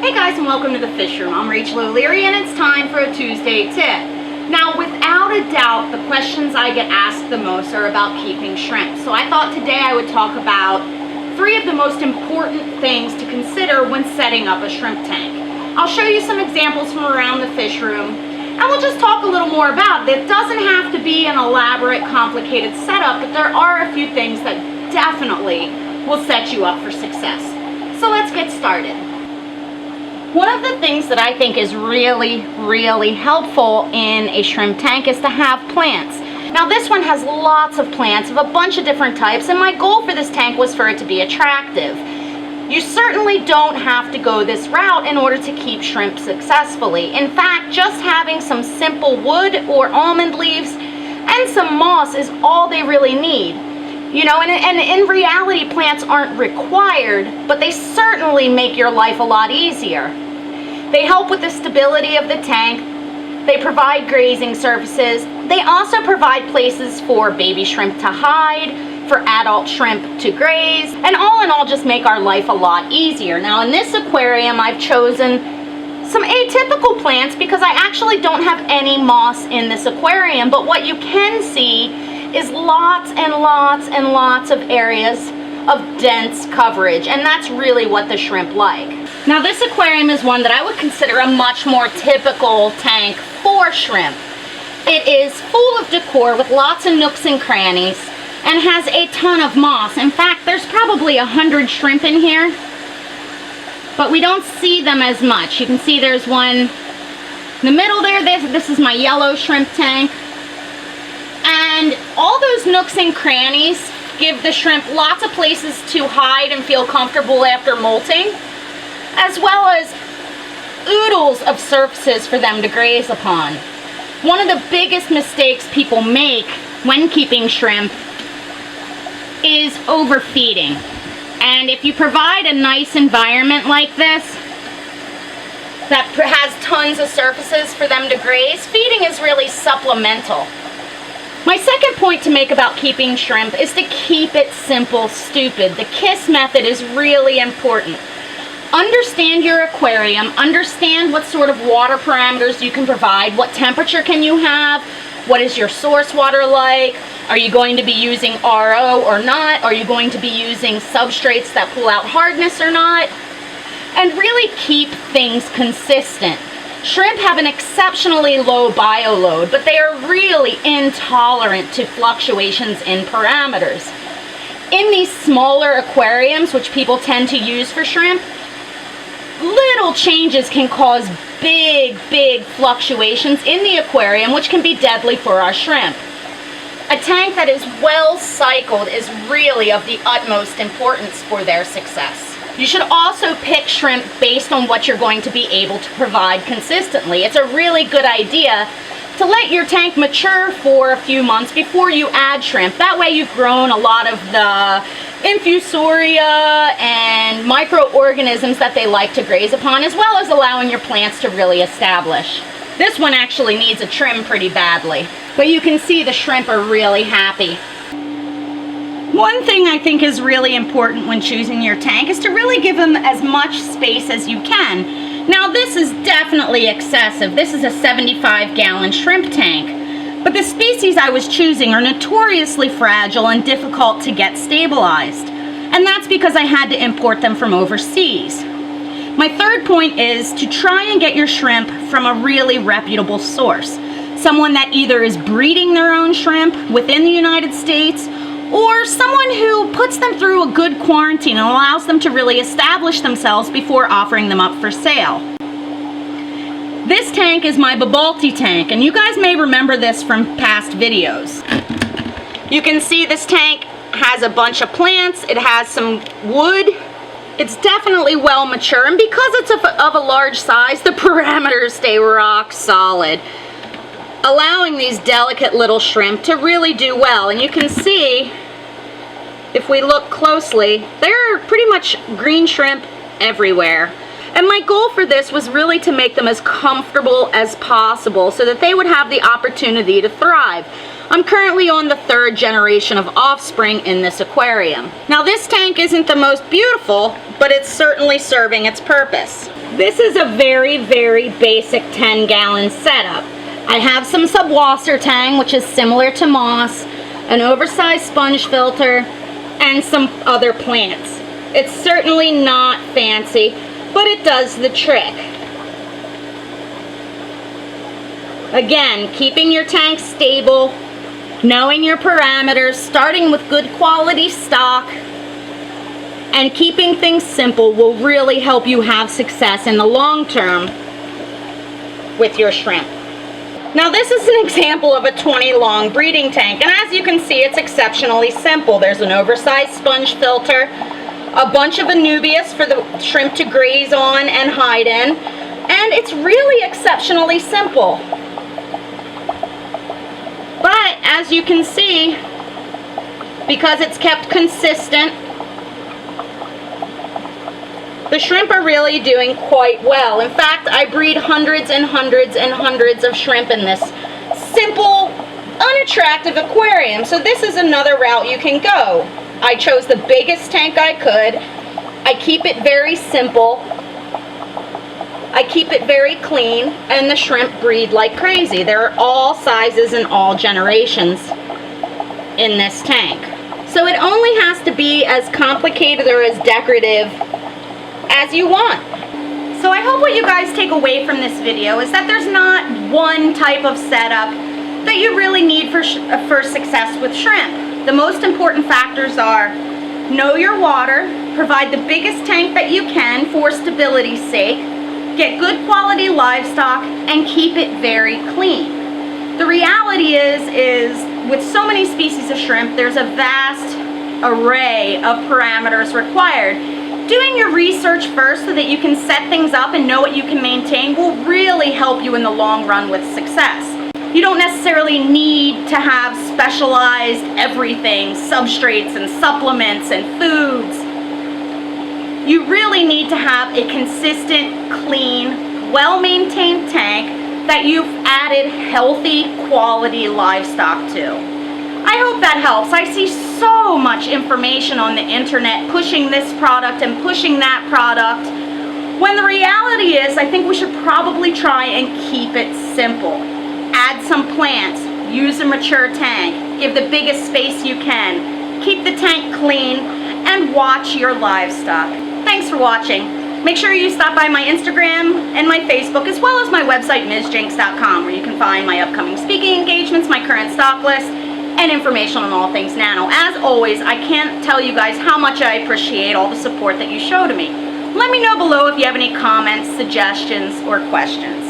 Hey guys, and welcome to the Fish Room. I'm Rachel O'Leary and it's time for a Tuesday tip. Now, without a doubt, the questions I get asked the most are about keeping shrimp. So I thought today I would talk about 3 of the most important things to consider when setting up a shrimp tank. I'll show you some examples from around the fish room and we'll just talk a little more about it. It doesn't have to be an elaborate, complicated setup, but there are a few things that definitely will set you up for success. So let's get started. One of the things that I think is really helpful in a shrimp tank is to have plants. Now this one has lots of plants of a bunch of different types, and my goal for this tank was for it to be attractive. You certainly don't have to go this route in order to keep shrimp successfully. In fact, just having some simple wood or almond leaves and some moss is all they really need. You know, and in reality, plants aren't required, but they certainly make your life a lot easier. They help with the stability of the tank. They provide grazing surfaces. They also provide places for baby shrimp to hide, for adult shrimp to graze, and all in all just make our life a lot easier. Now in this aquarium, I've chosen some atypical plants because I actually don't have any moss in this aquarium, but what you can see is lots and lots of areas of dense coverage, and that's really what the shrimp like. Now this aquarium is one that I would consider a much more typical tank for shrimp. It is full of decor with lots of nooks and crannies and has a ton of moss. In fact, there's probably 100 shrimp in here, but we don't see them as much. You can see there's one in the middle there. This is my yellow shrimp tank. And all those nooks and crannies give the shrimp lots of places to hide and feel comfortable after molting, as well as oodles of surfaces for them to graze upon. One of the biggest mistakes people make when keeping shrimp is overfeeding. And if you provide a nice environment like this that has tons of surfaces for them to graze, feeding is really supplemental. My second point to make about keeping shrimp is to keep it simple, stupid. The KISS method is really important. Understand your aquarium, understand what sort of water parameters you can provide, what temperature can you have, what is your source water like, are you going to be using RO or not, are you going to be using substrates that pull out hardness or not, and really keep things consistent. Shrimp have an exceptionally low bioload, but they are really intolerant to fluctuations in parameters. In these smaller aquariums, which people tend to use for shrimp, little changes can cause big fluctuations in the aquarium, which can be deadly for our shrimp. A tank that is well cycled is really of the utmost importance for their success. You should also pick shrimp based on what you're going to be able to provide consistently. It's a really good idea to let your tank mature for a few months before you add shrimp. That way you've grown a lot of the infusoria and microorganisms that they like to graze upon, as well as allowing your plants to really establish. This one actually needs a trim pretty badly, but you can see the shrimp are really happy. One thing I think is really important when choosing your tank is to really give them as much space as you can. Now this is definitely excessive. This is a 75-gallon shrimp tank, but the species I was choosing are notoriously fragile and difficult to get stabilized, and that's because I had to import them from overseas. My third point is to try and get your shrimp from a really reputable source. Someone that either is breeding their own shrimp within the United States, or someone who puts them through a good quarantine and allows them to really establish themselves before offering them up for sale. This tank is my Babalti tank, and you guys may remember this from past videos. You can see this tank has a bunch of plants, it has some wood. It's definitely well mature, and because it's of a large size, the parameters stay rock solid, allowing these delicate little shrimp to really do well. And you can see, if we look closely, there are pretty much green shrimp everywhere. And my goal for this was really to make them as comfortable as possible so that they would have the opportunity to thrive. I'm currently on the 3rd generation of offspring in this aquarium. Now this tank isn't the most beautiful, but it's certainly serving its purpose. This is a very, very basic 10-gallon setup. I have some subwasser tang, which is similar to moss, an oversized sponge filter, and some other plants. It's certainly not fancy, but it does the trick. Again, keeping your tank stable, knowing your parameters, starting with good quality stock, and keeping things simple will really help you have success in the long term with your shrimp. Now this is an example of a 20 long breeding tank, and as you can see, it's exceptionally simple. There's an oversized sponge filter, a bunch of anubias for the shrimp to graze on and hide in, and it's really exceptionally simple. But as you can see, because it's kept consistent, the shrimp are really doing quite well. In fact, I breed hundreds and hundreds and hundreds of shrimp in this simple, unattractive aquarium. So this is another route you can go. I chose the biggest tank I could. I keep it very simple. I keep it very clean, and the shrimp breed like crazy. There are all sizes and all generations in this tank. So it only has to be as complicated or as decorative as you want. So I hope what you guys take away from this video is that there's not one type of setup that you really need for success with shrimp. The most important factors are know your water, provide the biggest tank that you can for stability's sake, get good quality livestock, and keep it very clean. The reality is with so many species of shrimp, there's a vast array of parameters required. Doing your research first so that you can set things up and know what you can maintain will really help you in the long run with success. You don't necessarily need to have specialized everything, substrates and supplements and foods. You really need to have a consistent, clean, well-maintained tank that you've added healthy, quality livestock to. I hope that helps. I see so much information on the internet pushing this product and pushing that product, when the reality is I think we should probably try and keep it simple. Add some plants, use a mature tank, give the biggest space you can, keep the tank clean, and watch your livestock. Thanks for watching. Make sure you stop by my Instagram and my Facebook, as well as my website, MsJinx.com, where you can find my upcoming speaking engagements, my current stock list, and information on all things nano. As always, I can't tell you guys how much I appreciate all the support that you show to me. Let me know below if you have any comments, suggestions, or questions.